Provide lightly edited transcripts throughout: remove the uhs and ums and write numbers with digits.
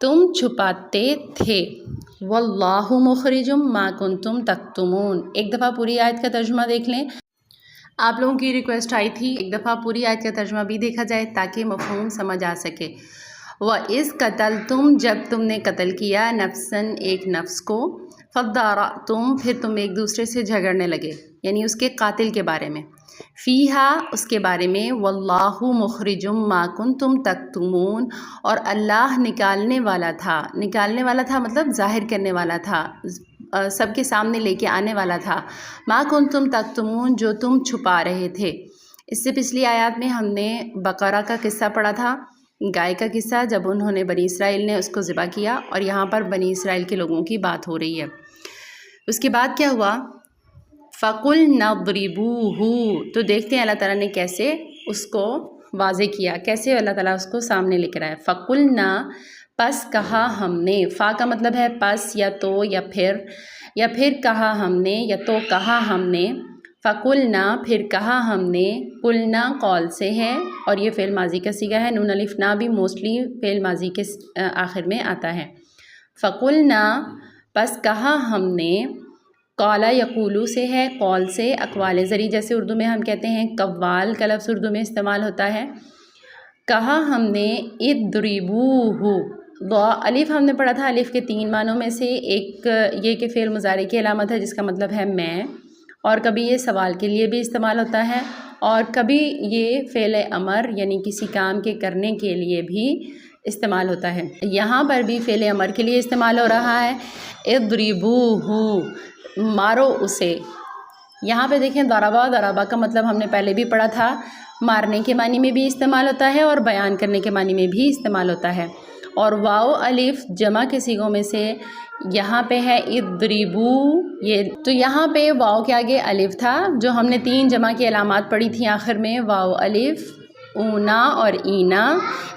تم چھپاتے تھے، واللہ مخرجم ما کنتم تکتمون۔ ایک دفعہ پوری آیت کا ترجمہ دیکھ لیں۔ آپ لوگوں کی ریکویسٹ آئی تھی ایک دفعہ پوری آیت کا ترجمہ بھی دیکھا جائے تاکہ مفہوم سمجھ آ سکے۔ وَإِذْ قَتَلْتُمْ، جب تم نے قتل کیا، نفساً ایک نفس کو، فَادَّارَأْتُمْ، پھر تم ایک دوسرے سے جھگڑنے لگے، یعنی اس کے قاتل کے بارے میں، فیہا، اس کے بارے میں، واللہ مخرجم ما کنتم تکتمون، اور اللہ نکالنے والا تھا مطلب ظاہر کرنے والا تھا، سب کے سامنے لے کے آنے والا تھا، ما کنتم تکتمون، جو تم چھپا رہے تھے۔ اس سے پچھلی آیات میں ہم نے بقرہ کا قصہ پڑھا تھا، گائے کا قصہ، جب انہوں نے بنی اسرائیل نے اس کو ذبح کیا، اور یہاں پر بنی اسرائیل کے لوگوں کی بات ہو رہی ہے۔ اس کے بعد کیا ہوا؟ فَقُلْنَا اضْرِبُوهُ، تو دیکھتے ہیں اللہ تعالیٰ نے کیسے اس کو واضح کیا، کیسے اللہ تعالیٰ اس کو سامنے لے کر آیا۔ فَقُلْنَا، پس کہا ہم نے، فا کا مطلب ہے پس یا تو یا پھر کہا ہم نے یا تو کہا ہم نے، فَقُلْنَا، پھر کہا ہم نے، قُلْنَا قول سے ہے، اور یہ فعل ماضی کا صیغہ ہے، نون الف نا بھی موسٹلی فعل ماضی کے آخر میں آتا ہے۔ فَقُلْنَا، پس کہا ہم نے، قَالَ یقولو سے ہے، قول سے، اقوال زری جیسے اردو میں ہم کہتے ہیں، قوال کا لفظ اردو میں استعمال ہوتا ہے۔ کہا ہم نے، اضْرِبُوهُ، الف ہم نے پڑھا تھا، الف کے 3 معنوں میں سے ایک یہ کہ فعل مضارع کی علامت ہے جس کا مطلب ہے میں، اور کبھی یہ سوال کے لیے بھی استعمال ہوتا ہے، اور کبھی یہ فعل امر یعنی کسی کام کے کرنے کے لیے بھی استعمال ہوتا ہے۔ یہاں پر بھی فعل امر کے لیے استعمال ہو رہا ہے، اضْرِبُوهُ، مارو اسے۔ یہاں پہ دیکھیں ضربہ کا مطلب ہم نے پہلے بھی پڑھا تھا، مارنے کے معنی میں بھی استعمال ہوتا ہے اور بیان کرنے کے معنی میں بھی استعمال ہوتا ہے۔ اور واو الف جمع کے صیغوں میں سے یہاں پہ ہے اضربو، یہ تو یہاں پہ واو کے آگے الف تھا، جو ہم نے 3 جمع کی علامات پڑھی تھیں آخر میں، واو الف، اونا اور اینا،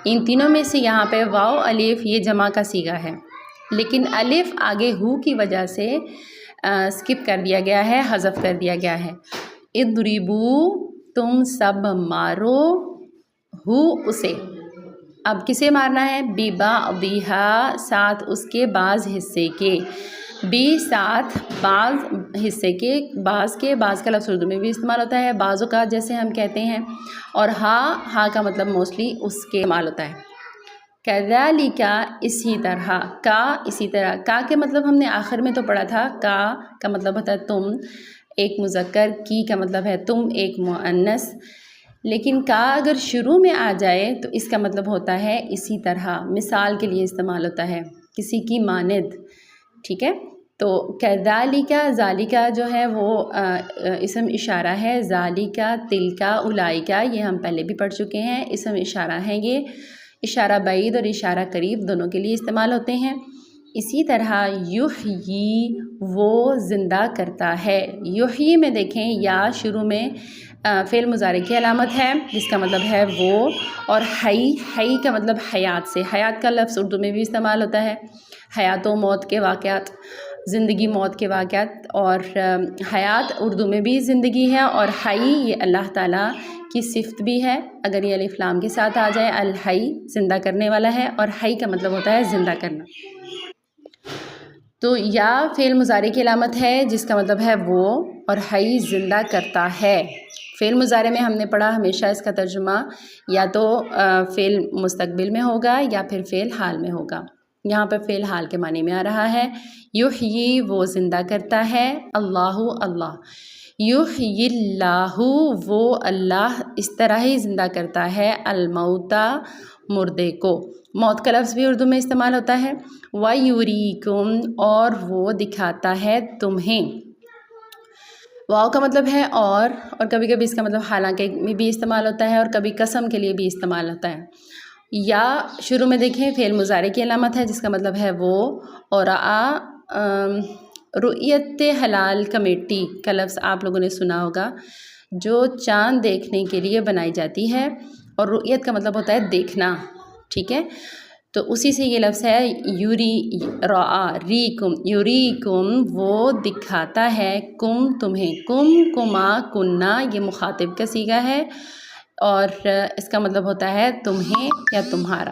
ان تینوں میں سے یہاں پہ واو الف یہ جمع کا صیغہ ہے، لیکن الف آگے ہو کی وجہ سے اسکپ کر دیا گیا ہے، حذف کر دیا گیا ہے۔ اضربو، تم سب مارو، ہو اسے، اب کسے مارنا ہے؟ بِبَعْضِہَا، ساتھ اس کے بعض حصے کے، بی ساتھ بعض حصے کے، بعض کا لفظ اردو میں بھی استعمال ہوتا ہے، بعض اوقات جیسے ہم کہتے ہیں، اور ہا کا مطلب موسٹلی اس کے استعمال ہوتا ہے۔ کَذَلِکَ، اسی طرح، اسی طرح، کا کے مطلب ہم نے آخر میں تو پڑھا تھا، کا مطلب ہوتا ہے تم، ایک مذکر، کی کا مطلب ہے تم، ایک مؤنث، لیکن کا اگر شروع میں آ جائے تو اس کا مطلب ہوتا ہے اسی طرح، مثال کے لیے استعمال ہوتا ہے، کسی کی مانند، ٹھیک ہے؟ تو کذالک، ذالکا جو ہے وہ اسم اشارہ ہے، ذالکا، تلکا، اولائکا، یہ ہم پہلے بھی پڑھ چکے ہیں، اسم اشارہ ہیں، یہ اشارہ بعید اور اشارہ قریب دونوں کے لیے استعمال ہوتے ہیں۔ اسی طرح یحیی، وہ زندہ کرتا ہے، یحیی میں دیکھیں یا شروع میں فعل مضارع کی علامت ہے جس کا مطلب ہے وہ، اور حی کا مطلب حیات سے، حیات کا لفظ اردو میں بھی استعمال ہوتا ہے، حیات و موت کے واقعات، زندگی موت کے واقعات، اور حیات اردو میں بھی زندگی ہے، اور حی یہ اللہ تعالیٰ کی صفت بھی ہے، اگر یہ الف لام کے ساتھ آ جائے، الحی زندہ کرنے والا ہے، اور حی کا مطلب ہوتا ہے زندہ کرنا۔ تو یا فعل مضارع کی علامت ہے جس کا مطلب ہے وہ، اور حی زندہ کرتا ہے۔ فعل مضارع میں ہم نے پڑھا ہمیشہ اس کا ترجمہ یا تو فعل مستقبل میں ہوگا یا پھر فعل حال میں ہوگا، یہاں پر فعل حال کے معنی میں آ رہا ہے، یحیی، وہ زندہ کرتا ہے، اللہ، اللہ، یحیی اللہ، وہ اللہ اس طرح ہی زندہ کرتا ہے، الموتى، مردے کو، موت کا لفظ بھی اردو میں استعمال ہوتا ہے، وَيُرِيكُمْ، اور وہ دکھاتا ہے تمہیں، واو کا مطلب ہے اور کبھی کبھی اس کا مطلب حالانکہ میں بھی استعمال ہوتا ہے، اور کبھی قسم کے لیے بھی استعمال ہوتا ہے۔ یا شروع میں دیکھیں فعل مضارع کی علامت ہے جس کا مطلب ہے وہ، اور رؤیت ہلال کمیٹی کا لفظ آپ لوگوں نے سنا ہوگا، جو چاند دیکھنے کے لیے بنائی جاتی ہے، اور رؤیت کا مطلب ہوتا ہے دیکھنا، ٹھیک ہے؟ تو اسی سے یہ لفظ ہے ریکم، یوریکم، وہ دکھاتا ہے، کم تمہیں، کما کننا، یہ مخاطب کا صیغہ ہے، اور اس کا مطلب ہوتا ہے تمہیں یا تمہارا۔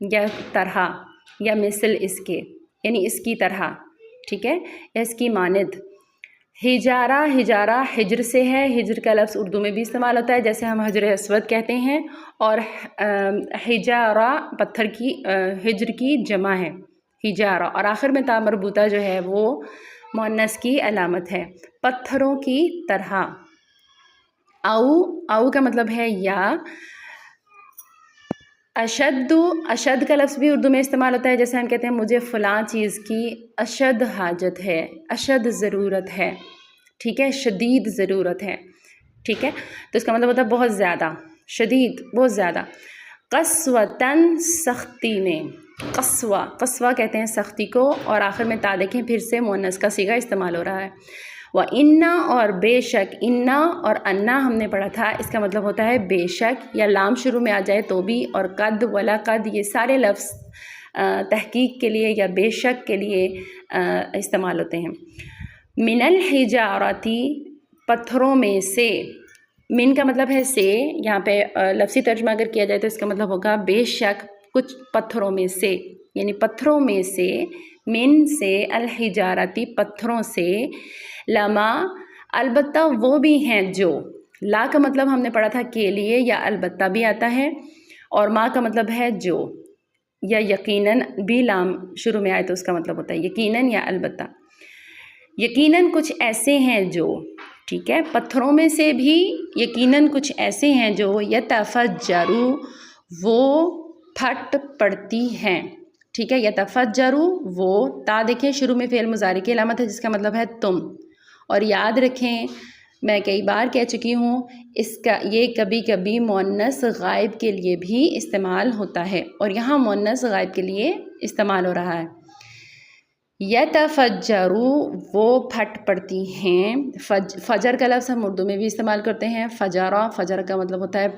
یا طرح یا مثل اس کے، یعنی اس کی طرح، ٹھیک ہے، یا اس کی مانند۔ حجارہ، حجارہ حجر سے ہے، حجر کا لفظ اردو میں بھی استعمال ہوتا ہے، جیسے ہم حجر اسود کہتے ہیں، اور حجارہ پتھر کی، حجر کی جمع ہے حجارہ، اور آخر میں تا مربوطہ جو ہے وہ مؤنث کی علامت ہے۔ پتھروں کی طرح۔ او کا مطلب ہے یا۔ اشد، اشد کا لفظ بھی اردو میں استعمال ہوتا ہے، جیسے ہم کہتے ہیں مجھے فلاں چیز کی اشد حاجت ہے، اشد ضرورت ہے، ٹھیک ہے، شدید ضرورت ہے، ٹھیک ہے، تو اس کا مطلب ہوتا ہے بہت زیادہ، شدید، بہت زیادہ۔ قسوتاً، سختی میں۔ قسوہ، قسوہ کہتے ہیں سختی کو، اور آخر میں تا دیکھیں پھر سے مؤنث کا صیغہ استعمال ہو رہا ہے۔ وَإِنَّ، اور بے شک، اِنَّ اور اَنَّ ہم نے پڑھا تھا، اس کا مطلب ہوتا ہے بے شک، یا لام شروع میں آ جائے تو بھی، اور قد، وَلَقَد، یہ سارے لفظ تحقیق کے لیے یا بے شک کے لیے استعمال ہوتے ہیں۔ من الحجارتی، پتھروں میں سے۔ من کا مطلب ہے سے، یہاں پہ لفظی ترجمہ اگر کیا جائے تو اس کا مطلب ہوگا بے شک کچھ پتھروں میں سے، یعنی پتھروں میں سے، من سے، الحجارتی پتھروں سے، لما البتہ وہ بھی ہیں جو، لا کا مطلب ہم نے پڑھا تھا کے لیے یا البتہ بھی آتا ہے، اور ما کا مطلب ہے جو، یا یقیناً بھی لام شروع میں آئے تو اس کا مطلب ہوتا ہے یقیناً یا البتہ۔ یقیناً کچھ ایسے ہیں جو، ٹھیک ہے، پتھروں میں سے بھی یقیناً کچھ ایسے ہیں جو یتفجرو، وہ پھٹ پڑتی ہیں، ٹھیک ہے، یتفجرو، وہ، تا دیکھیں شروع میں فعل مضارع کی علامت ہے جس کا مطلب ہے تم، اور یاد رکھیں میں کئی بار کہہ چکی ہوں اس کا یہ کبھی کبھی مؤنث غائب کے لیے بھی استعمال ہوتا ہے، اور یہاں مؤنث غائب کے لیے استعمال ہو رہا ہے۔ یتفجرو، وہ پھٹ پڑتی ہیں۔ فجر کا لفظ ہم اردو میں بھی استعمال کرتے ہیں، فجرہ، فجر کا مطلب ہوتا ہے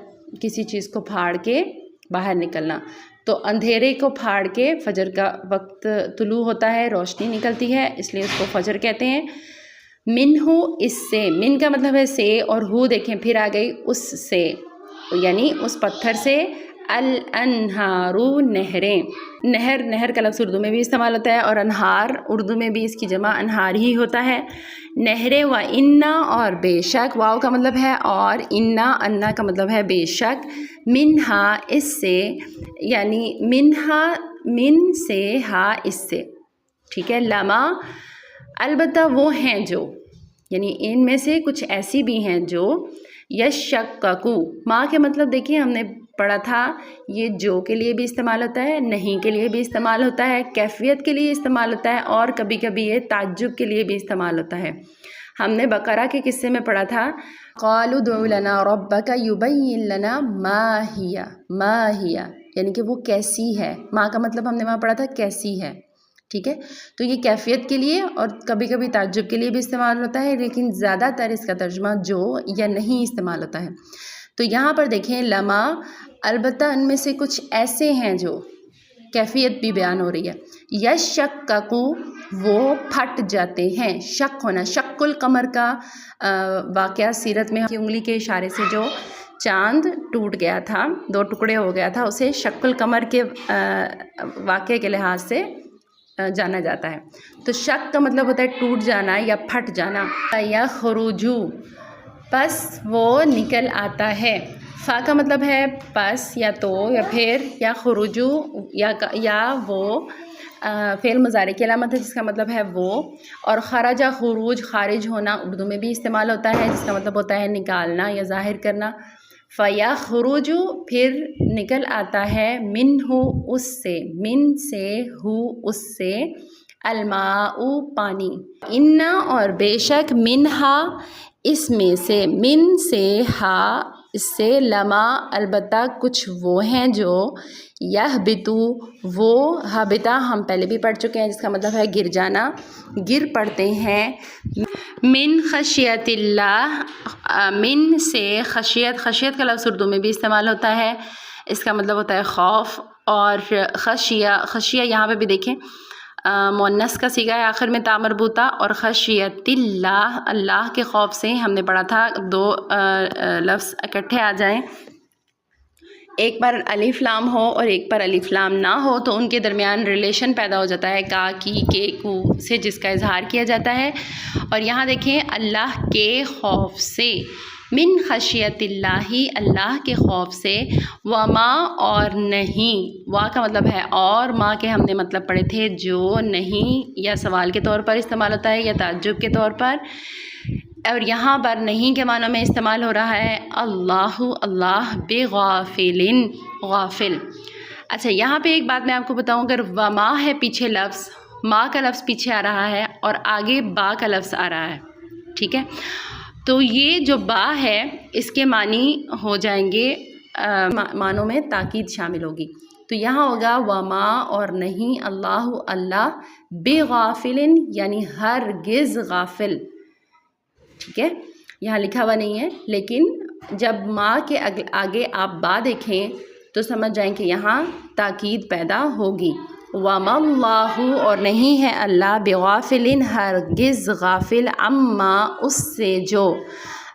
کسی چیز کو پھاڑ کے باہر نکلنا، تو اندھیرے کو پھاڑ کے فجر کا وقت طلوع ہوتا ہے، روشنی نکلتی ہے، اس لیے اس کو فجر کہتے ہیں۔ منہ، اس سے، من کا مطلب ہے سے، اور ہو دیکھیں پھر آ گئی اس سے، یعنی اس پتھر سے۔ الانہارو، نہریں، نہر، نہر کا لفظ اردو میں بھی استعمال ہوتا ہے، اور انہار اردو میں بھی اس کی جمع انہار ہی ہوتا ہے۔ نہریں، و انا، اور بے شک، واو کا مطلب ہے اور، انا، انا کا مطلب ہے بے شک، منہا، اس سے، یعنی منہا، من سے، ہا، اس سے، ٹھیک ہے، لما البتہ وہ ہیں جو، یعنی ان میں سے کچھ ایسی بھی ہیں جو، یشککو، ما کے مطلب دیکھیں ہم نے پڑھا تھا یہ جو کے لیے بھی استعمال ہوتا ہے، نہیں کے لیے بھی استعمال ہوتا ہے، کیفیت کے لیے استعمال ہوتا ہے، اور کبھی کبھی یہ تعجب کے لیے بھی استعمال ہوتا ہے۔ ہم نے بقرہ کے قصے میں پڑھا تھا قالوا ادع لنا ربک یبین لنا ما ہی، ما ہی، یعنی کہ وہ کیسی ہے، ما کا مطلب ہم نے وہاں پڑھا تھا کیسی ہے، ٹھیک ہے، تو یہ کیفیت کے لیے اور کبھی کبھی تعجب کے لیے بھی استعمال ہوتا ہے، لیکن زیادہ تر اس کا ترجمہ جو یا نہیں استعمال ہوتا ہے۔ تو یہاں پر دیکھیں لما البتہ ان میں سے کچھ ایسے ہیں جو، کیفیت بھی بیان ہو رہی ہے۔ یشککو، وہ پھٹ جاتے ہیں، شک ہونا، شق القمر کا واقعہ سیرت میں کی انگلی کے اشارے سے جو چاند ٹوٹ گیا تھا، دو ٹکڑے ہو گیا تھا، اسے شق القمر کے واقعے کے لحاظ سے جانا جاتا ہے۔ تو شک کا مطلب ہوتا ہے ٹوٹ جانا یا پھٹ جانا۔ یخرجو، پس وہ نکل آتا ہے، فا کا مطلب ہے پس یا تو یا پھر، یخرجو یا وہ فعل مضارع کی علامت ہے جس کا مطلب ہے وہ، اور خرج، خروج، خارج ہونا اردو میں بھی استعمال ہوتا ہے جس کا مطلب ہوتا ہے نکالنا یا ظاہر کرنا۔ فیخرج، پھر نکل آتا ہے، منہ، اس سے، من سے، ہو، اس سے، الماء، پانی، انا، اور بے شک، منہا، اس میں سے، من سے، ہا، اس سے، لما البتہ کچھ وہ ہیں جو، یہبطو، وہ، ہبطہ ہم پہلے بھی پڑھ چکے ہیں جس کا مطلب ہے گر جانا، گر پڑتے ہیں، من خشیت اللہ، من سے، خشیت، خشیت کا لفظ اردو میں بھی استعمال ہوتا ہے، اس کا مطلب ہوتا ہے خوف، اور خشیہ، خشیہ یہاں پہ بھی دیکھیں مؤنث کا صیغہ ہے آخر میں تا مربوطہ، اور خشیت اللہ، اللہ کے خوف سے ہم نے پڑھا تھا دو لفظ اکٹھے آ جائیں ایک پر الف لام ہو اور ایک پر الف لام نہ ہو تو ان کے درمیان ریلیشن پیدا ہو جاتا ہے کا کی کے کو سے، جس کا اظہار کیا جاتا ہے۔ اور یہاں دیکھیں اللہ کے خوف سے، من خشیت اللہ اللہ کے خوف سے، وما اور نہیں، وا کا مطلب ہے اور، ما کے ہم نے مطلب پڑھے تھے جو نہیں یا سوال کے طور پر استعمال ہوتا ہے یا تعجب کے طور پر، اور یہاں پر نہیں کے معنوں میں استعمال ہو رہا ہے اللہ اللہ بغافل غافل۔ اچھا یہاں پہ ایک بات میں آپ کو بتاؤں، اگر وما ہے پیچھے لفظ، ما کا لفظ پیچھے آ رہا ہے اور آگے با کا لفظ آ رہا ہے، ٹھیک ہے، تو یہ جو با ہے اس کے معنی ہو جائیں گے، معنوں میں تاکید شامل ہوگی، تو یہاں ہوگا وما اور نہیں، اللہ اللہ بغافل یعنی ہرگز غافل، ٹھیک ہے، یہاں لکھا ہوا نہیں ہے، لیکن جب ما کے آگے آپ با دیکھیں تو سمجھ جائیں کہ یہاں تاکید پیدا ہوگی۔ وما اللہ اور نہیں ہے اللہ بغافل ہرگز غافل، عما اس سے جو،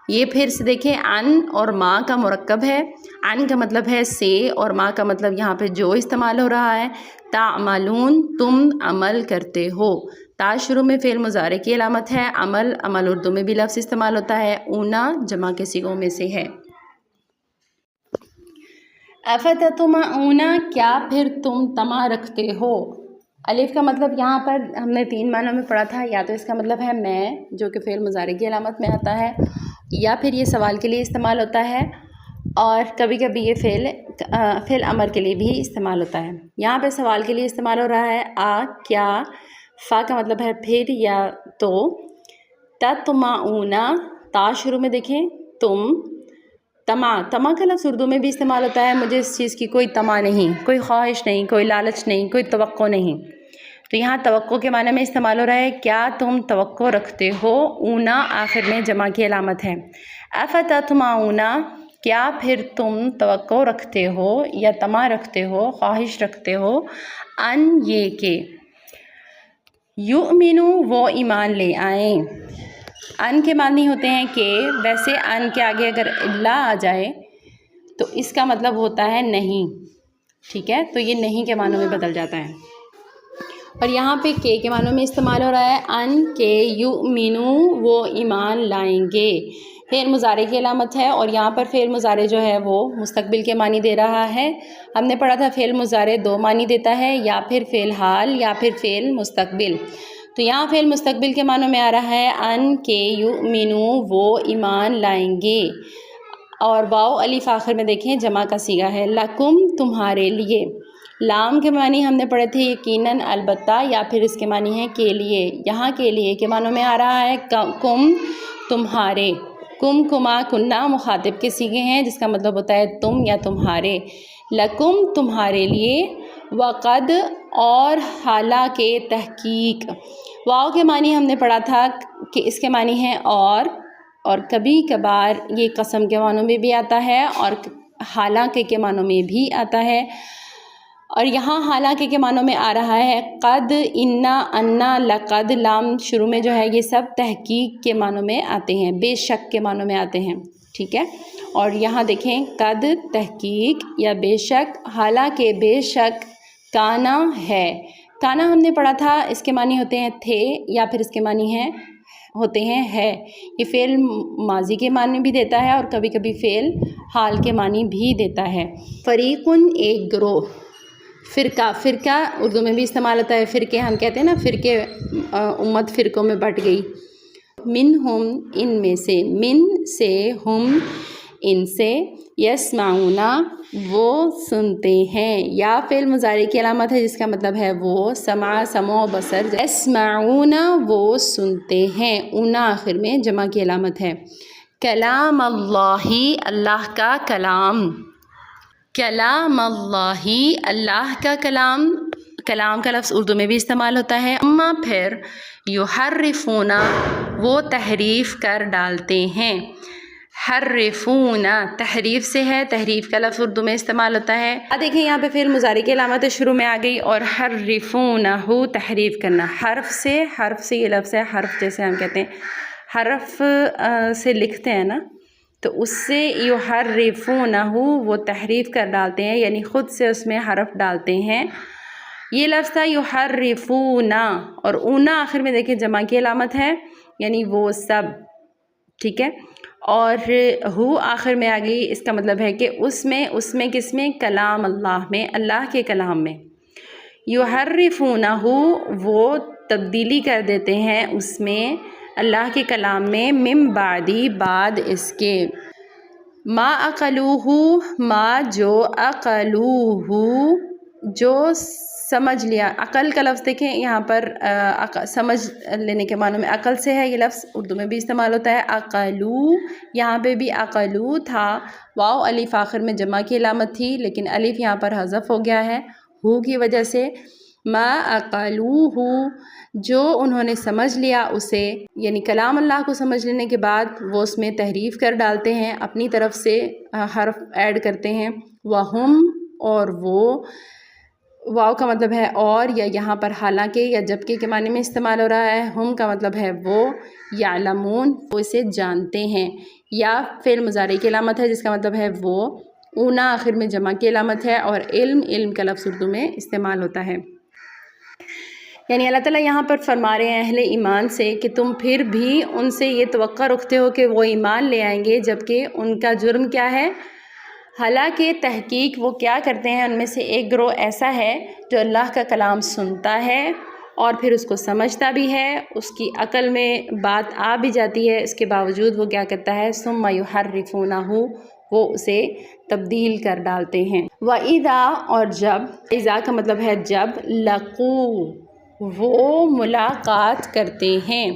یہ پھر سے دیکھیں ان اور ما کا مرکب ہے، ان کا مطلب ہے سے اور ما کا مطلب یہاں پہ جو استعمال ہو رہا ہے، تعملون تم عمل کرتے ہو، تا شروع میں فعل مضارع کی علامت ہے، عمل اردو میں بھی لفظ استعمال ہوتا ہے، اونا جمع کے صیغوں میں سے ہے۔ افتطمعون کیا پھر تم طمع رکھتے ہو، الف کا مطلب یہاں پر ہم نے 3 معنوں میں پڑھا تھا، یا تو اس کا مطلب ہے میں جو کہ فعل مضارع کی علامت میں آتا ہے، یا پھر یہ سوال کے لیے استعمال ہوتا ہے، اور کبھی کبھی یہ فعل امر کے لیے بھی استعمال ہوتا ہے۔ یہاں پہ سوال کے لیے استعمال ہو رہا ہے آ کیا، فا کا مطلب ہے پھر یا تو، تطمعون تا شروع میں دیکھیں تم، طمع کا لفظ اردو میں بھی استعمال ہوتا ہے، مجھے اس چیز کی کوئی طمع نہیں، کوئی خواہش نہیں، کوئی لالچ نہیں، کوئی توقع نہیں، تو یہاں توقع کے معنی میں استعمال ہو رہا ہے کیا تم توقع رکھتے ہو، اونا آخر میں جمع کی علامت ہے۔ افتطمعون کیا پھر تم توقع رکھتے ہو یا طمع رکھتے ہو، خواہش رکھتے ہو، ان یہ کہ یؤمنو وہ ایمان لے آئیں، ان کے معنی ہوتے ہیں کہ، ویسے ان کے آگے اگر لا آ جائے تو اس کا مطلب ہوتا ہے نہیں، ٹھیک ہے، تو یہ نہیں کے معنوں میں بدل جاتا ہے، اور یہاں پہ کے معنوں میں استعمال ہو رہا ہے ان کے یؤمنو وہ ایمان لائیں گے، فعل مضارع کی علامت ہے، اور یہاں پر فعل مضارع جو ہے وہ مستقبل کے معنی دے رہا ہے، ہم نے پڑھا تھا فعل مضارع 2 معنی دیتا ہے، یا پھر فعل حال یا پھر فعل مستقبل، تو یہاں فعل مستقبل کے معنوں میں آ رہا ہے ان کے یؤمنو وہ ایمان لائیں گے، اور واو الف آخر میں دیکھیں جمع کا صیغہ ہے، لکم تمہارے لیے، لام کے معنی ہم نے پڑھے تھے یقیناً، البتہ، یا پھر اس کے معنی ہے کے لیے، یہاں کے لیے کے معنوں میں آ رہا ہے کم تمہارے، کم کما کنہ مخاطب کے صیغے ہیں جس کا مطلب ہوتا ہے تم یا تمہارے، لکم تمہارے لیے، وقد اور حالانکہ تحقیق، واو کے معنی ہم نے پڑھا تھا کہ اس کے معنی ہے اور کبھی کبھار یہ قسم کے معنوں میں بھی آتا ہے اور حالانکہ کے معنوں میں بھی آتا ہے، اور یہاں حالانکہ کے معنوں میں آ رہا ہے قد، انا، انا، لقد، لام شروع میں جو ہے یہ سب تحقیق کے معنوں میں آتے ہیں، بے شک کے معنوں میں آتے ہیں، ٹھیک ہے، اور یہاں دیکھیں قد تحقیق یا بے شک، حالانکہ بے شک، کانا ہے، کانا ہم نے پڑھا تھا اس کے معنی ہوتے ہیں تھے، یا پھر اس کے معنی ہوتے ہیں ہے، یہ فعل ماضی کے معنی بھی دیتا ہے اور کبھی کبھی فعل حال کے معنی بھی دیتا ہے۔ فریقن ایک گروہ، فرقہ اردو میں بھی استعمال ہوتا ہے، فرقے ہم کہتے ہیں نا، فرقے، امت فرقوں میں بٹ گئی، منہم ان میں سے، من سے، ہم ان سے، یسمعون وہ سنتے ہیں، یا فعل مضارع کی علامت ہے جس کا مطلب ہے وہ، سمع و بصر، یسمعون وہ سنتے ہیں، اونا آخر میں جمع کی علامت ہے، کلام اللہ اللہ کا کلام، کلام اللہ اللہ کا کلام، کلام کا لفظ اردو میں بھی استعمال ہوتا ہے، اما پھر یحرفون وہ تحریف کر ڈالتے ہیں، حرفون تحریف سے ہے، تحریف کا لفظ اردو میں استعمال ہوتا ہے، دیکھیں یہاں پہ فعل مضارع کی علامت شروع میں آ گئی، اور حرفون ہو تحریف کرنا، حرف سے یہ لفظ ہے، حرف جیسے ہم کہتے ہیں حرف سے لکھتے ہیں نا، تو اس سے یحرفونہ وہ تحریف کر ڈالتے ہیں، یعنی خود سے اس میں حرف ڈالتے ہیں۔ یہ لفظ تھا یحرفونا، اور اونا آخر میں دیکھیں جمع کی علامت ہے، یعنی وہ سب، ٹھیک ہے۔ اور ہو آخر میں آ گئی، اس کا مطلب ہے کہ اس میں کس میں؟ کلام اللہ میں، اللہ کے کلام میں۔ یحرفونہ وہ تبدیلی کر دیتے ہیں اس میں، اللہ کے کلام میں، من بعدی بعد اس کے، ما عقلوہ ما جو عقلوہ جو سمجھ لیا۔ عقل کا لفظ دیکھیں یہاں پر سمجھ لینے کے معنی میں عقل سے ہے، یہ لفظ اردو میں بھی استعمال ہوتا ہے۔ عقلو، یہاں پہ بھی عقلو تھا، واو الف آخر میں جمع کی علامت تھی، لیکن الف یہاں پر حذف ہو گیا ہے ہو کی وجہ سے۔ ما عقلوہ جو انہوں نے سمجھ لیا اسے، یعنی کلام اللہ کو سمجھ لینے کے بعد وہ اس میں تحریف کر ڈالتے ہیں، اپنی طرف سے حرف ایڈ کرتے ہیں۔ وہم، اور وہ، واو کا مطلب ہے اور، یا یہاں پر حالانکہ یا جبکہ کے معنی میں استعمال ہو رہا ہے۔ ہم کا مطلب ہے وہ، یعلمون وہ اسے جانتے ہیں، یا فعل مضارع کی علامت ہے جس کا مطلب ہے وہ، اونا آخر میں جمع کی علامت ہے، اور علم کا لفظ اردو میں استعمال ہوتا ہے۔ یعنی اللہ تعالیٰ یہاں پر فرما رہے ہیں اہل ایمان سے کہ تم پھر بھی ان سے یہ توقع رکھتے ہو کہ وہ ایمان لے آئیں گے، جبکہ ان کا جرم کیا ہے؟ حالانکہ تحقیق وہ کیا کرتے ہیں، ان میں سے ایک گروہ ایسا ہے جو اللہ کا کلام سنتا ہے اور پھر اس کو سمجھتا بھی ہے، اس کی عقل میں بات آ بھی جاتی ہے، اس کے باوجود وہ کیا کرتا ہے؟ ثم یحرفونہ وہ اسے تبدیل کر ڈالتے ہیں۔ وَإِذَا، اور جب، اذا کا مطلب ہے جب، لقو وہ ملاقات کرتے ہیں۔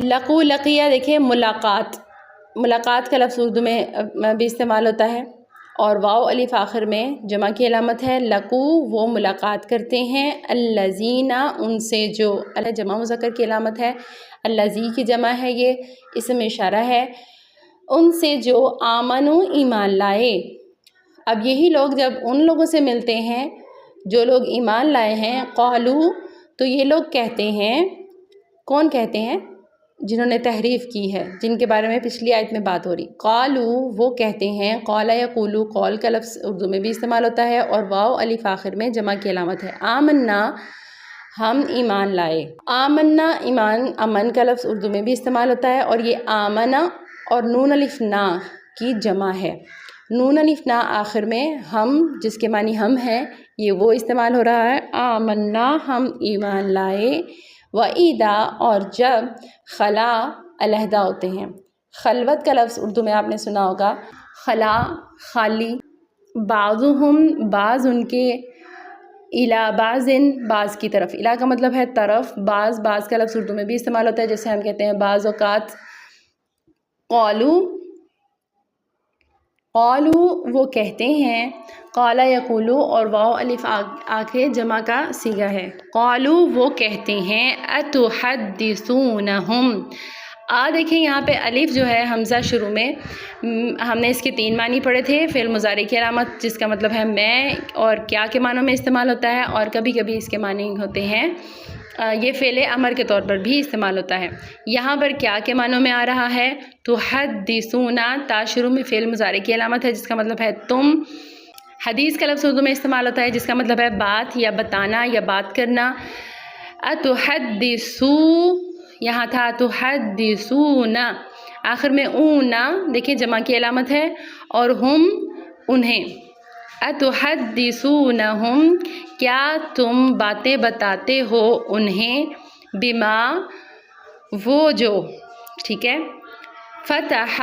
لقو لقیہ دیکھیں ملاقات کا لفظ اردو میں بھی استعمال ہوتا ہے، اور واو الف آخر میں جمع کی علامت ہے۔ لقو وہ ملاقات کرتے ہیں، الذین ان سے جو، جمع مذکر کی علامت ہے، الذی کی جمع ہے، یہ اسم اشارہ ہے، ان سے جو آمنو ایمان لائے۔ اب یہی لوگ جب ان لوگوں سے ملتے ہیں جو لوگ ایمان لائے ہیں، قالو تو یہ لوگ کہتے ہیں، کون کہتے ہیں؟ جنہوں نے تحریف کی ہے، جن کے بارے میں پچھلی آیت میں بات ہو رہی۔ قالو وہ کہتے ہیں، قال یقولو قول کا لفظ اردو میں بھی استعمال ہوتا ہے، اور واو الف آخر میں جمع کی علامت ہے۔ آمنا ہم ایمان لائے۔ آمنا ایمان، امن کا لفظ اردو میں بھی استعمال ہوتا ہے، اور یہ آمنا اور نون الف نا کی جمع ہے۔ نون الف نا آخر میں ہم، جس کے معنی ہم ہیں، یہ وہ استعمال ہو رہا ہے۔ آمنا ہم ایمان لائے۔ وَإِذَا اور جب، خلا علیحدہ ہوتے ہیں۔ خلوت کا لفظ اردو میں آپ نے سنا ہوگا، خلا خالی، بعضهم بعض ان کے، الی بعض بعض کی طرف، الی کا مطلب ہے طرف، بعض کا لفظ اردو میں بھی استعمال ہوتا ہے، جیسے ہم کہتے ہیں بعض اوقات قالو وہ کہتے ہیں، قال یقولو اور واو الف آخر جمع کا صیغہ ہے۔ قالو وہ کہتے ہیں، اتحدثونہم، دیکھیں یہاں پہ الف جو ہے حمزہ شروع میں، ہم نے اس کے 3 معنی پڑھے تھے۔ فعل مضارع کی علامت جس کا مطلب ہے میں اور کیا کے معنوں میں استعمال ہوتا ہے، اور کبھی کبھی اس کے معنی ہوتے ہیں، یہ فعل امر کے طور پر بھی استعمال ہوتا ہے۔ یہاں پر کیا کے معنوں میں آ رہا ہے؟ تحدثون، تا شروع میں فعل مضارع کی علامت ہے جس کا مطلب ہے تم۔ حدیث کا لفظ اردو میں استعمال ہوتا ہے جس کا مطلب ہے بات یا بتانا یا بات کرنا۔ اتحدثو یہاں تھا تحدثون، آخر میں اونا دیکھیں جمع کی علامت ہے، اور ہم انہیں۔ اتحدثونہم کیا تم باتیں بتاتے ہو انہیں، بما وہ جو، ٹھیک ہے، فتح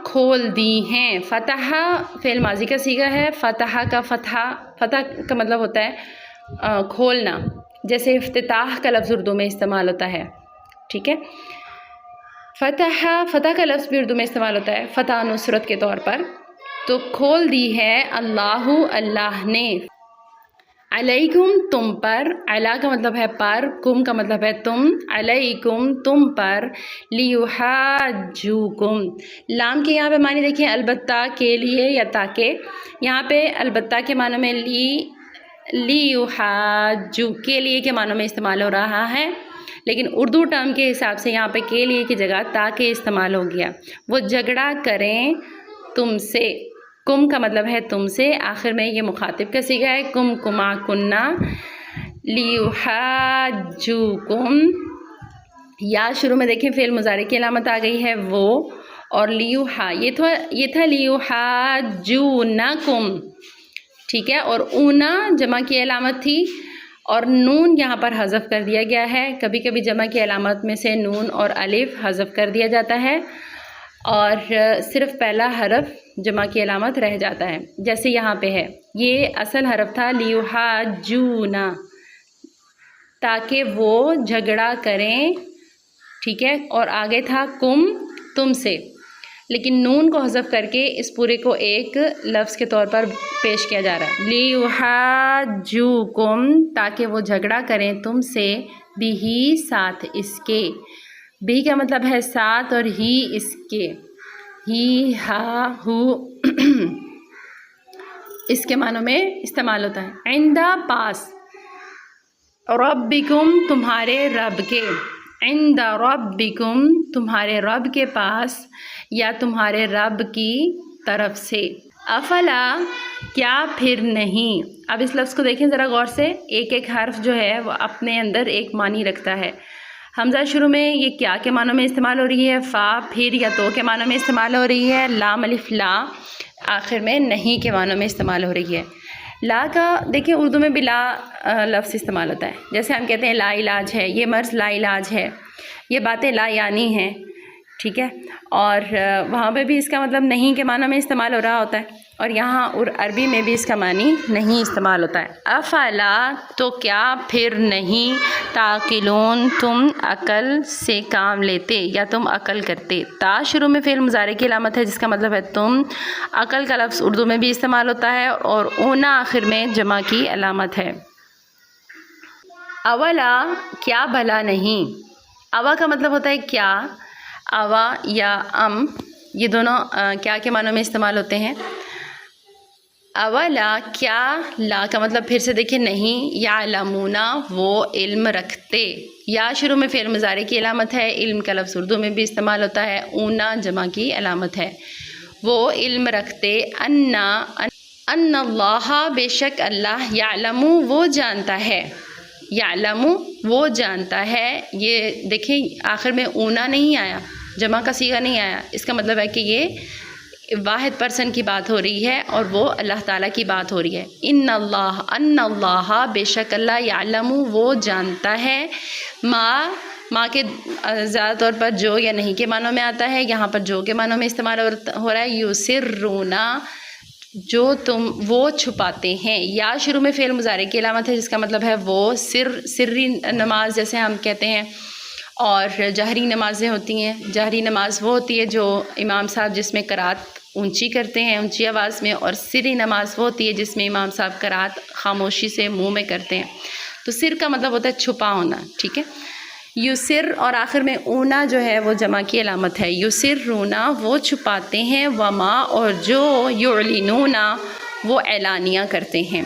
کھول دی ہیں۔ فتح فعل ماضی کا صیغہ ہے، فتح کا مطلب ہوتا ہے کھولنا، جیسے افتتاح کا لفظ اردو میں استعمال ہوتا ہے، ٹھیک ہے۔ فتح کا لفظ بھی اردو میں استعمال ہوتا ہے فتح نصرت کے طور پر۔ تو کھول دی ہے اللہ نے، علیکم تم پر، علا کا مطلب ہے پر، کم کا مطلب ہے تم، علیکم تم پر، لیحاجوکم، لام کے یہاں پہ معنی دیکھیں البتہ کے لیے یا تاکہ، یہاں پہ البتہ کے معنوں میں لیحاجو کے لیے کے معنوں میں استعمال ہو رہا ہے، لیکن اردو ٹرم کے حساب سے یہاں پہ کے لیے کی جگہ تا کے استعمال ہو گیا. وہ جھگڑا کریں تم سے. کم کا مطلب ہے تم سے، آخر میں یہ مخاطب کا صیغہ ہے. کم کما کننا لیحاجوکم. یا شروع میں دیکھیں فعل مضارع کی علامت آ گئی ہے وہ، اور لیوحا یہ تھا لیحاجونکم، ٹھیک ہے. اور اونا جمع کی علامت تھی، اور نون یہاں پر حذف کر دیا گیا ہے. کبھی کبھی جمع کی علامت میں سے نون اور الف حذف کر دیا جاتا ہے اور صرف پہلا حرف جمع کی علامت رہ جاتا ہے، جیسے یہاں پہ ہے. یہ اصل حرف تھا لیحاجونا، تاکہ وہ جھگڑا کریں، ٹھیک ہے. اور آگے تھا کم تم سے، لیکن نون کو حذف کر کے اس پورے کو ایک لفظ کے طور پر پیش کیا جا رہا ہے. لیحاجوکم، تاکہ وہ جھگڑا کریں تم سے، بھی ساتھ اس کے. بھی کا مطلب ہے ساتھ، اور ہی اس کے. ہی ہا ہو اس کے معنوں میں استعمال ہوتا ہے. عندہ پاس، ربکم تمہارے رب کے. عند ربکم تمہارے رب کے پاس، یا تمہارے رب کی طرف سے. افلا کیا پھر نہیں. اب اس لفظ کو دیکھیں ذرا غور سے. ایک ایک حرف جو ہے وہ اپنے اندر ایک معنی رکھتا ہے. حمزہ شروع میں یہ کیا کے معنوں میں استعمال ہو رہی ہے، فا پھر یا تو کے معنوں میں استعمال ہو رہی ہے، لام الف لا آخر میں نہیں کے معنوں میں استعمال ہو رہی ہے. لا کا دیکھیں اردو میں بھی لا لفظ استعمال ہوتا ہے. جیسے ہم کہتے ہیں لا علاج ہے، یہ مرض لا علاج ہے، یہ باتیں لا یعنی ہیں، ٹھیک ہے. اور وہاں پہ بھی اس کا مطلب نہیں کے معنوں میں استعمال ہو رہا ہوتا ہے، اور یہاں عربی میں بھی اس کا معنی نہیں استعمال ہوتا ہے. افلا تو کیا پھر نہیں، تعقلون تم عقل سے کام لیتے یا تم عقل کرتے. تا شروع میں فعل مضارع کی علامت ہے جس کا مطلب ہے تم. عقل کا لفظ اردو میں بھی استعمال ہوتا ہے، اور اونا آخر میں جمع کی علامت ہے. اولا کیا بھلا نہیں. اوا کا مطلب ہوتا ہے کیا. اوا یا یہ دونوں کیا کے معنوں میں استعمال ہوتے ہیں. اولا کیا، لا کا مطلب پھر سے دیکھیں نہیں. یعلمون وہ علم رکھتے. یا شروع میں فعل مضارع کی علامت ہے. علم کا لفظ اردو میں بھی استعمال ہوتا ہے. اونا جمع کی علامت ہے. وہ علم رکھتے. ان اللہ بے شک اللہ، یعلم وہ جانتا ہے. یعلم وہ جانتا ہے. یہ دیکھیں آخر میں اونا نہیں آیا، جمع کا صیغہ نہیں آیا. اس کا مطلب ہے کہ یہ واحد پرسن کی بات ہو رہی ہے اور وہ اللہ تعالیٰ کی بات ہو رہی ہے. ان اللہ بے شک اللہ، یعلم وہ جانتا ہے. ماں کے زیادہ طور پر جو یا نہیں کے معنوں میں آتا ہے، یہاں پر جو کے معنوں میں استعمال ہو رہا ہے. یسرون جو تم وہ چھپاتے ہیں. یا شروع میں فعل مضارع کی علامت ہے جس کا مطلب ہے وہ. سری نماز جیسے ہم کہتے ہیں، اور جہری نمازیں ہوتی ہیں. جہری نماز وہ ہوتی ہے جو امام صاحب جس میں قرات اونچی کرتے ہیں، اونچی آواز میں، اور سری نماز وہ ہوتی ہے جس میں امام صاحب قرات خاموشی سے منہ میں کرتے ہیں. تو سر کا مطلب ہوتا ہے چھپا ہونا، ٹھیک ہے. یسر اور آخر میں اونا جو ہے وہ جمع کی علامت ہے. یسرونا وہ چھپاتے ہیں. وما اور جو یعلنونا وہ اعلانیہ کرتے ہیں.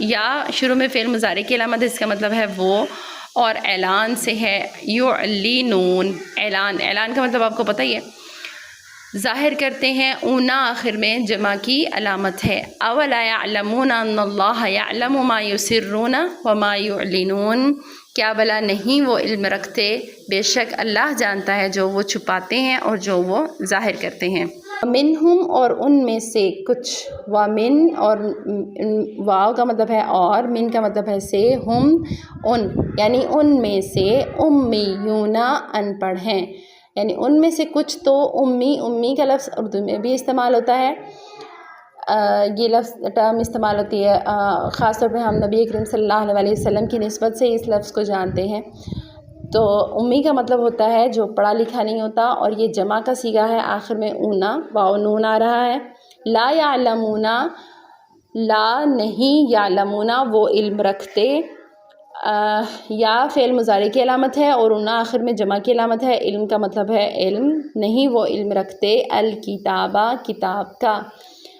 یا شروع میں فعل مضارع کی علامت ہے، اس کا مطلب ہے وہ، اور اعلان سے ہے. یعلنون اعلان کا مطلب آپ کو پتہ ہی ہے، ظاہر کرتے ہیں. اونا آخر میں جمع کی علامت ہے. اولا یعلمون ان اللہ یعلم ما یسرون وما یعلنون کیا بلا نہیں وہ علم رکھتے، بے شک اللہ جانتا ہے جو وہ چھپاتے ہیں اور جو وہ ظاہر کرتے ہیں. منہم اور ان میں سے کچھ. ومن اور واو کا مطلب ہے اور، من کا مطلب ہے سے. ہم ان یعنی ان میں سے. امیون ان پڑھ ہیں، یعنی ان میں سے کچھ تو امی کا لفظ اردو میں بھی استعمال ہوتا ہے. یہ لفظ ٹرم استعمال ہوتی ہے خاص طور پہ ہم نبی کریم صلی اللہ علیہ وسلم کی نسبت سے اس لفظ کو جانتے ہیں. تو امی کا مطلب ہوتا ہے جو پڑھا لکھا نہیں ہوتا، اور یہ جمع کا صیغہ ہے. آخر میں اونا واو نون آ رہا ہے. لا یعلمون لا نہیں، یعلمون وہ علم رکھتے. یا فعل مضارع کی علامت ہے اور اونا آخر میں جمع کی علامت ہے. علم کا مطلب ہے علم نہیں، وہ علم رکھتے. الکتابہ کتاب کا.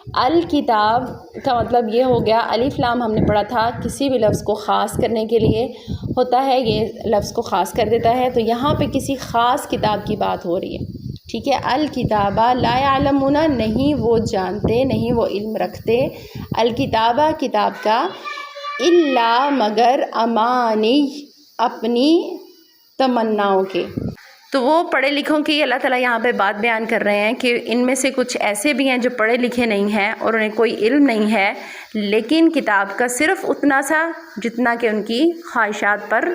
الکتاب کا مطلب یہ ہو گیا، الف لام ہم نے پڑھا تھا کسی بھی لفظ کو خاص کرنے کے لیے ہوتا ہے، یہ لفظ کو خاص کر دیتا ہے، تو یہاں پہ کسی خاص کتاب کی بات ہو رہی ہے، ٹھیک ہے۔ الکتابہ لا یعلمون، نہیں وہ جانتے، نہیں وہ علم رکھتے، الکتابہ کتاب کا، الا مگر، امانی اپنی تمناؤں کے۔ تو وہ پڑھے لکھوں کی اللہ تعالیٰ یہاں پہ بات بیان کر رہے ہیں کہ ان میں سے کچھ ایسے بھی ہیں جو پڑھے لکھے نہیں ہیں اور انہیں کوئی علم نہیں ہے، لیکن کتاب کا صرف اتنا سا جتنا کہ ان کی خواہشات پر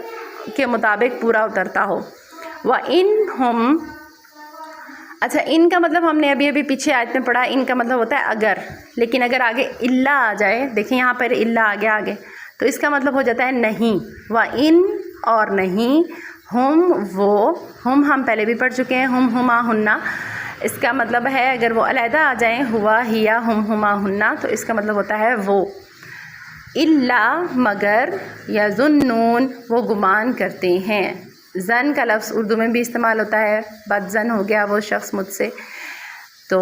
کے مطابق پورا اترتا ہو۔ وَإِنْ اچھا، ان کا مطلب ہم نے ابھی پیچھے آیت میں پڑھا، ان کا مطلب ہوتا ہے اگر، لیکن اگر آگے الا آ جائے، دیکھیں یہاں پر الا آگے تو اس کا مطلب ہو جاتا ہے نہیں۔ وَإِن اور نہیں، وہ ہم پہلے بھی پڑھ چکے ہیں، ہما ہننا، اس کا مطلب ہے اگر وہ علیحدہ آ جائیں، ہوا ہیا ہما ہننا، تو اس کا مطلب ہوتا ہے وہ۔ الا مگر، یا ظنون وہ گمان کرتے ہیں، زن کا لفظ اردو میں بھی استعمال ہوتا ہے، بد زن ہو گیا وہ شخص مجھ سے، تو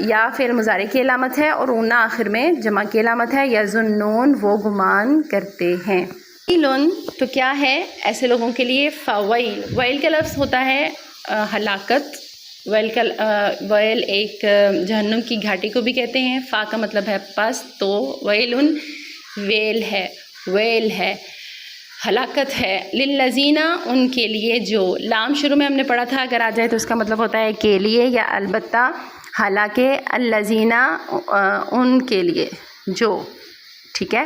یا فعل مضارع کی علامت ہے اور اونا آخر میں جمع کی علامت ہے، یا ظنون وہ گمان کرتے ہیں۔ ویلن تو کیا ہے ایسے لوگوں کے لیے، فویل، ویل کا لفظ ہوتا ہے ہلاکت، ویل ایک جہنم کی گھاٹی کو بھی کہتے ہیں، فا کا مطلب ہے پس، تو ویلن ویل ہے ہلاکت ہے، للذین ان کے لیے جو، لام شروع میں ہم نے پڑھا تھا، اگر آ جائے تو اس کا مطلب ہوتا ہے کے لیے یا البتہ، حالانکہ الذین ان کے لیے جو، ٹھیک ہے،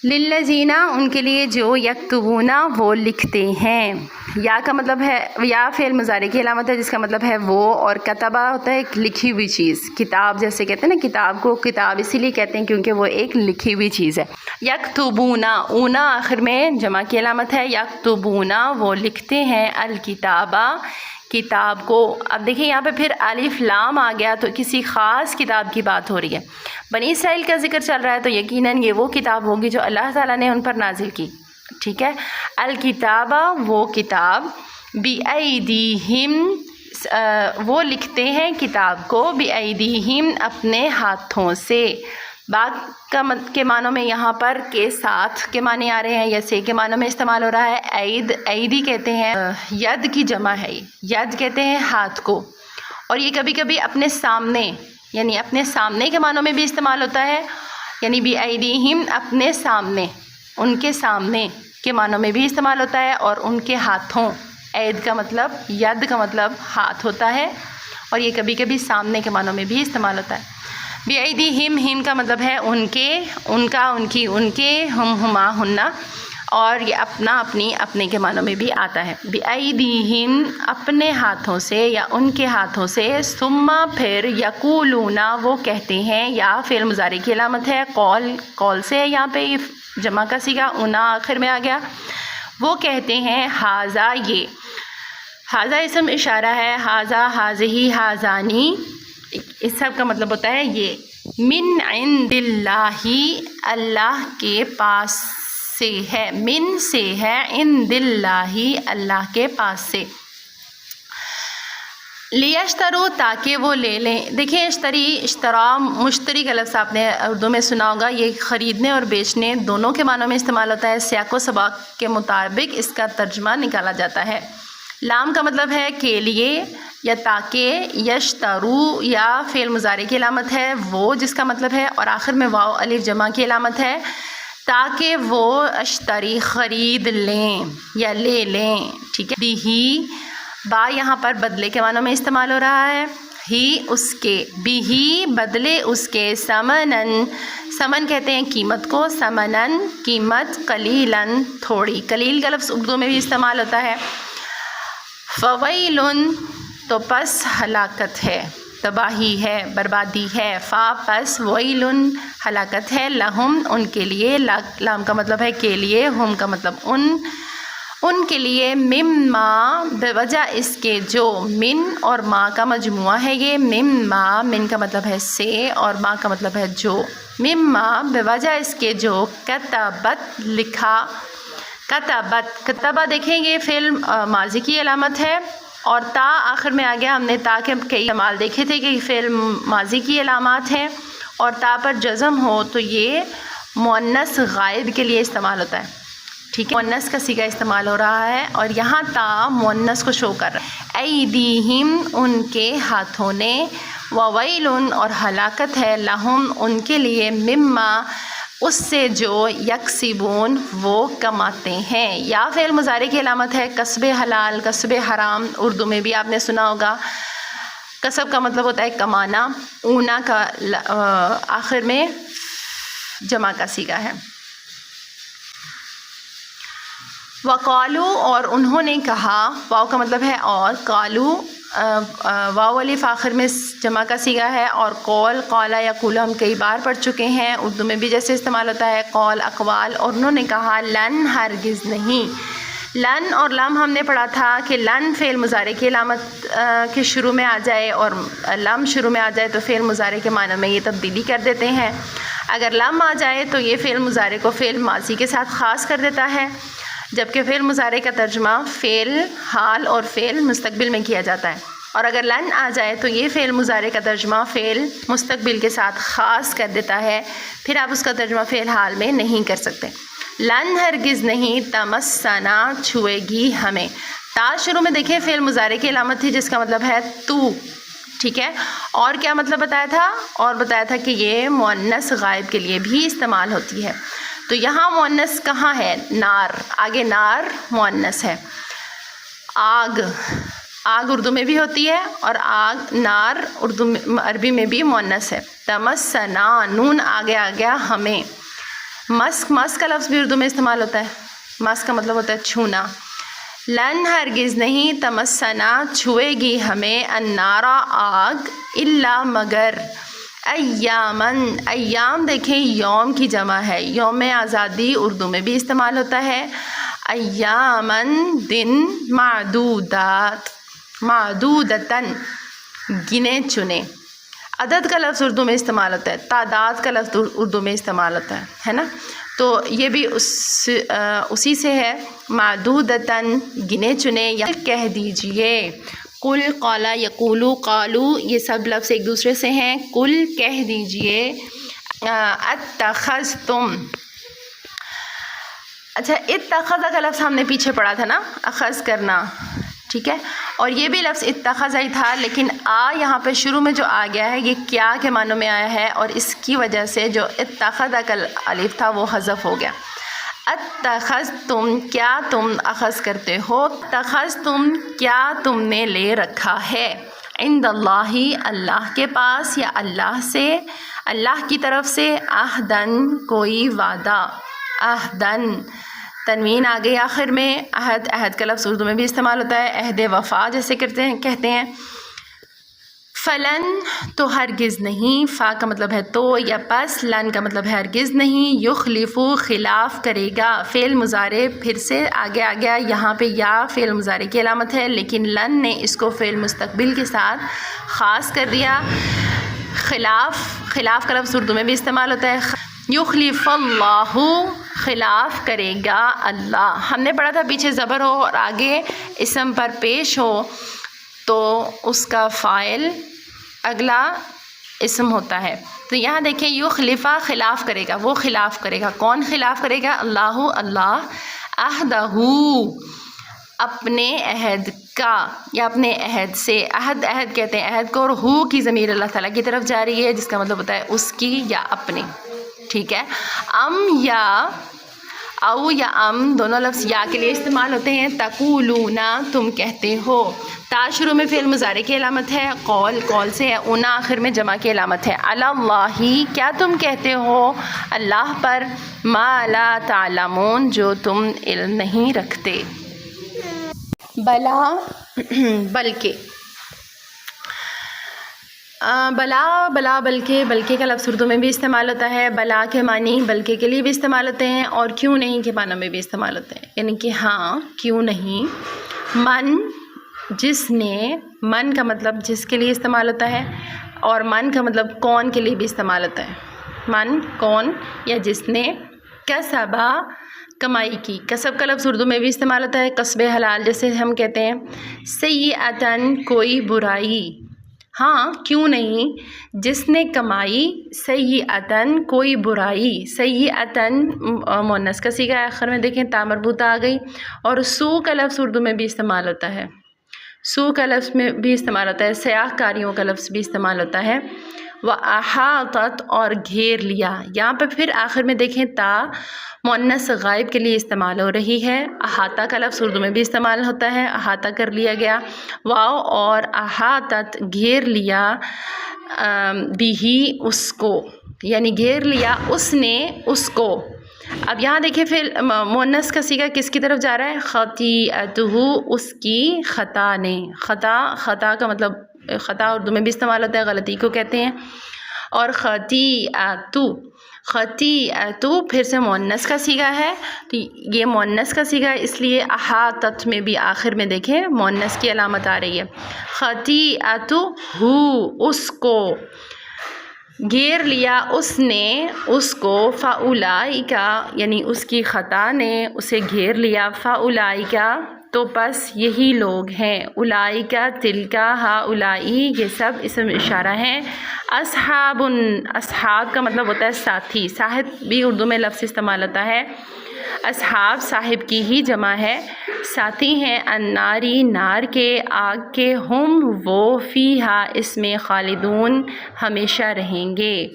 للذین ان کے لیے جو، یکتبون وہ لکھتے ہیں، یا کا مطلب ہے، یا فعل مضارع کی علامت ہے جس کا مطلب ہے وہ، اور کتبہ ہوتا ہے ایک لکھی ہوئی چیز، کتاب جیسے کہتے ہیں نا، کتاب کو کتاب اسی لیے کہتے ہیں کیونکہ وہ ایک لکھی ہوئی چیز ہے۔ یکتبون، اونا آخر میں جمع کی علامت ہے، یکتبون وہ لکھتے ہیں، الکتابہ کتاب کو۔ اب دیکھیں یہاں پہ پھر الف لام آ گیا تو کسی خاص کتاب کی بات ہو رہی ہے، بنی اسرائیل کا ذکر چل رہا ہے تو یقیناً یہ وہ کتاب ہوگی جو اللہ تعالیٰ نے ان پر نازل کی، ٹھیک ہے۔ الکتابہ وہ کتاب، بِأَيْدِيهِمْ وہ لکھتے ہیں کتاب کو، بِأَيْدِيهِمْ اپنے ہاتھوں سے، بعد کے معنوں میں یہاں پر کے ساتھ کے معنی آ رہے ہیں یا سے کے معنوں میں استعمال ہو رہا ہے۔ ایدی کہتے ہیں ید کی جمع ہے، ید کہتے ہیں ہاتھ کو، اور یہ کبھی کبھی اپنے سامنے، یعنی اپنے سامنے کے معنوں میں بھی استعمال ہوتا ہے، یعنی بِأَيْدِيهِمْ اپنے سامنے، ان کے سامنے کے معنوں میں بھی استعمال ہوتا ہے، اور ان کے ہاتھوں، عید کا مطلب، ید کا مطلب ہاتھ ہوتا ہے، اور یہ کبھی کبھی سامنے کے معنوں میں بھی استعمال ہوتا ہے۔ بِأَيْدِيهِمْ ہم کا مطلب ہے ان کے، ان کا، ان کی، ان کے، ہما ہننا، اور یہ اپنا، اپنی، اپنے کے معنوں میں بھی آتا ہے۔ بِأَيْدِيهِمْ اپنے ہاتھوں سے یا ان کے ہاتھوں سے، ثم پھر، یقولون وہ کہتے ہیں، یا فعل مضارع کی علامت ہے، قول سے، یہاں پہ جمع کا صیغہ اونا آخر میں آ گیا، وہ کہتے ہیں، ہاذا یہ، ہاذا اسم اشارہ ہے، ہاذا، ہاذہی، ہاذانی، اس سب کا مطلب ہوتا ہے یہ، من عند اللہ اللہ کے پاس سے ہے، من سے ہے، عند اللہ اللہ کے پاس سے، لیشترو تاکہ وہ لے لیں۔ دیکھیں اشترا مشتری کا لفظ آپ نے اردو میں سنا ہوگا، یہ خریدنے اور بیچنے دونوں کے معنوں میں استعمال ہوتا ہے، سیاق و سباق کے مطابق اس کا ترجمہ نکالا جاتا ہے۔ لام کا مطلب ہے کے لیے یا تاکہ، یشترو یا فعل مضارع کی علامت ہے وہ جس کا مطلب ہے، اور آخر میں واو الف جمع کی علامت ہے، تاکہ وہ اشتری خرید لیں یا لے لیں، ٹھیک ہے۔ بھی با یہاں پر بدلے کے معنوں میں استعمال ہو رہا ہے، ہی اس کے، بھی بدلے اس کے، سمنن، سمن کہتے ہیں قیمت کو، سمنن قیمت، قلیلاً تھوڑی، قلیل کا لفظ اردو میں بھی استعمال ہوتا ہے۔ فویلن تو پس ہلاکت ہے، تباہی ہے، بربادی ہے، فا پس، ویلن ہلاکت ہے، لہم ان کے لیے، لام کا مطلب ہے کے لیے، ہم کا مطلب ان کے لیے، مما بوجہ اس کے جو، من اور ما کا مجموعہ ہے یہ، مما، من کا مطلب ہے سے اور ما کا مطلب ہے جو، مما بوجہ اس کے جو، کتبت لکھا، کتبت، کتبہ دیکھیں یہ فعل ماضی کی علامت ہے، اور تا آخر میں آ گیا. ہم نے تا کے کئی استعمال دیکھے تھے کہ فعل ماضی کی علامات ہیں، اور تا پر جزم ہو تو یہ مؤنث غائب کے لیے استعمال ہوتا ہے. ٹھیک ہے، مؤنث کا صیغہ استعمال ہو رہا ہے، اور یہاں تا مؤنث کو شو کر رہا ہے. ایدیہم ان کے ہاتھوں نے، وویل اور ہلاکت ہے، لہم ان کے لیے، مما اس سے جو، یکسبون وہ کماتے ہیں. یا فعل مضارع کی علامت ہے، کسب حلال، کسب حرام. اردو میں بھی آپ نے سنا ہوگا. کسب کا مطلب ہوتا ہے کمانا. اونا کا آخر میں جمع کا صیغہ ہے. وقالو اور انہوں نے کہا، واو کا مطلب ہے اور، قالو واو الف آخر میں جمع کا صیغہ ہے. اور قول، قالا یا قول ہم کئی بار پڑھ چکے ہیں، اردو میں بھی جیسے استعمال ہوتا ہے قول، اقوال. اور انہوں نے کہا لن ہرگز نہیں. لن اور لم ہم نے پڑھا تھا کہ لن فعل مضارع کی علامت کے شروع میں آ جائے اور لم شروع میں آ جائے تو فعل مضارع کے معنی میں یہ تبدیلی کر دیتے ہیں. اگر لم آ جائے تو یہ فعل مضارع کو فعل ماضی کے ساتھ خاص کر دیتا ہے، جبکہ فعل مضارع کا ترجمہ فعل حال اور فعل مستقبل میں کیا جاتا ہے. اور اگر لن آ جائے تو یہ فعل مضارع کا ترجمہ فعل مستقبل کے ساتھ خاص کر دیتا ہے، پھر آپ اس کا ترجمہ فعل حال میں نہیں کر سکتے. لن ہرگز نہیں، تمسنا چھوئے گی ہمیں. تا شروع میں دیکھیں فعل مضارع کی علامت تھی جس کا مطلب ہے تو. ٹھیک ہے، اور کیا مطلب بتایا تھا؟ اور بتایا تھا کہ یہ مؤنث غائب کے لیے بھی استعمال ہوتی ہے. تو یہاں مؤنث کہاں ہے؟ نار. آگے نار مؤنث ہے. آگ، آگ اردو میں بھی ہوتی ہے، اور آگ نار اردو میں عربی میں بھی مؤنث ہے. تمسنا، نون آگے آ گیا ہمیں. مسک، مسک کا لفظ بھی اردو میں استعمال ہوتا ہے. مسک کا مطلب ہوتا ہے چھونا. لن ہرگز نہیں، تمسنا چھوئے گی ہمیں، النارا آگ، الا مگر، ایامن، ایام دیکھیں یوم کی جمع ہے، یوم آزادی اردو میں بھی استعمال ہوتا ہے. ایامن دن، معدودات، معدودتن گنے چنے. عدد کا لفظ اردو میں استعمال ہوتا ہے، تعداد کا لفظ اردو میں استعمال ہوتا ہے نا. تو یہ بھی اسی سے ہے. معدودتن گنے چنے. یا کہہ دیجئے، قل، قالا، یقولو، قالو یہ سب لفظ ایک دوسرے سے ہیں. قل کہہ دیجئے، اتخذتم. اچھا، اتخذ کا لفظ ہم نے پیچھے پڑھا تھا نا، اخذ کرنا. ٹھیک ہے، اور یہ بھی لفظ اتخذ ہی تھا، لیکن یہاں پہ شروع میں جو آ گیا ہے یہ کیا کے معنوں میں آیا ہے، اور اس کی وجہ سے جو اتخذ کا الف تھا وہ حذف ہو گیا. اتخذتم کیا تم اخذ کرتے ہو، اتخذتم کیا تم نے لے رکھا ہے، عند اللہ اللہ کے پاس یا اللہ سے، اللہ کی طرف سے، عہدن کوئی وعدہ، عہدن تنوین آ گئی آخر میں. عہد، عہد کا لفظ اردو میں بھی استعمال ہوتا ہے، عہد وفا جیسے کہتے ہیں. فلن تو ہرگز نہیں، فا کا مطلب ہے تو یا پس، لن کا مطلب ہے ہرگز نہیں. یخلفو خلاف کرے گا، فعل مضارع پھر سے آگے آ گیا. یہاں پہ یا فعل مضارع کی علامت ہے، لیکن لن نے اس کو فعل مستقبل کے ساتھ خاص کر دیا. خلاف، خلاف کا لفظ اردو میں بھی استعمال ہوتا ہے. یخلف اللہ، خلاف کرے گا اللہ. ہم نے پڑھا تھا پیچھے زبر ہو اور آگے اسم پر پیش ہو تو اس کا فاعل اگلا اسم ہوتا ہے. تو یہاں دیکھیں یخلفہ خلاف کرے گا، وہ خلاف کرے گا. کون خلاف کرے گا؟ اللہ، اللہ. عہدہ اپنے عہد کا یا اپنے عہد سے. عہد، عہد کہتے ہیں عہد کو، اور ہو کی ضمیر اللہ تعالیٰ کی طرف جا رہی ہے جس کا مطلب ہوتا ہے اس کی یا اپنے. ٹھیک ہے، ام یا او یا ام دونوں لفظ یا کے لیے استعمال ہوتے ہیں. تقولون تم کہتے ہو. تا شروع میں فعل مضارع کی علامت ہے، قول، قول سے ہے. اونا آخر میں جمع کی علامت ہے. علی اللہ کیا تم کہتے ہو اللہ پر، ما لا تعلمون جو تم علم نہیں رکھتے. بلا، بلکہ. بلا، بلا بلکہ، بلکہ کا لفظ اردو میں بھی استعمال ہوتا ہے. بلا کے معنی بلکہ کے لیے بھی استعمال ہوتے ہیں اور کیوں نہیں کے معنی میں بھی استعمال ہوتے ہیں، یعنی کہ ہاں کیوں نہیں. من، جس نے، من کا مطلب جس کے لیے استعمال ہوتا ہے، اور من کا مطلب کون کے لیے بھی استعمال ہوتا ہے. من کون یا جس نے. کسبا کمائی کی. کسب کا لفظ اردو میں بھی استعمال ہوتا ہے کسب حلال، جیسے ہم کہتے ہیں سیئۃً کوئی برائی. ہاں کیوں نہیں، جس نے کمائی، سیئۃً کوئی برائی. سیئۃً مؤنث کا صیغہ ہے، آخر میں دیکھیں تا مربوطہ آ گئی. اور سوء کا لفظ اردو میں بھی استعمال ہوتا ہے، سوء کا لفظ میں بھی استعمال ہوتا ہے، سیاہ کاریوں کا لفظ بھی استعمال ہوتا ہے. وَأَحَاطَتْ اور گھیر لیا. یہاں پہ پھر آخر میں دیکھیں تا مؤنث غائب کے لیے استعمال ہو رہی ہے. احاطہ کا لفظ اردو میں بھی استعمال ہوتا ہے، احاطہ کر لیا گیا. واو اور احاطت گھیر لیا، بھی اس کو، یعنی گھیر لیا اس نے اس کو. اب یہاں دیکھیں پھر مؤنث کا صیغہ کس کی طرف جا رہا ہے، خطیئتہ اس کی خطا نے. خطا کا مطلب خطا اردو میں بھی استعمال ہوتا ہے، غلطی کو کہتے ہیں. اور خطیئتہ پھر سے مؤنث کا صیغہ ہے، تو یہ مؤنث کا صیغہ ہے اس لیے احاطت میں بھی آخر میں دیکھیں مؤنث کی علامت آ رہی ہے. خطیئتہ اس کو، گھیر لیا اس نے اس کو. فاولئک یعنی اس کی خطا نے اسے گھیر لیا. فاولئک تو بس یہی لوگ ہیں. اولئک تلک ہؤلائی یہ سب اسم اشارہ ہیں. اصحاب کا مطلب ہوتا ہے ساتھی. صاحب بھی اردو میں لفظ استعمال ہوتا ہے. اصحاب صاحب کی ہی جمع ہے، ساتھی ہیں. الناری نار کے، آگ کے. ہم وہ فیہا اس میں خالدون ہمیشہ رہیں گے.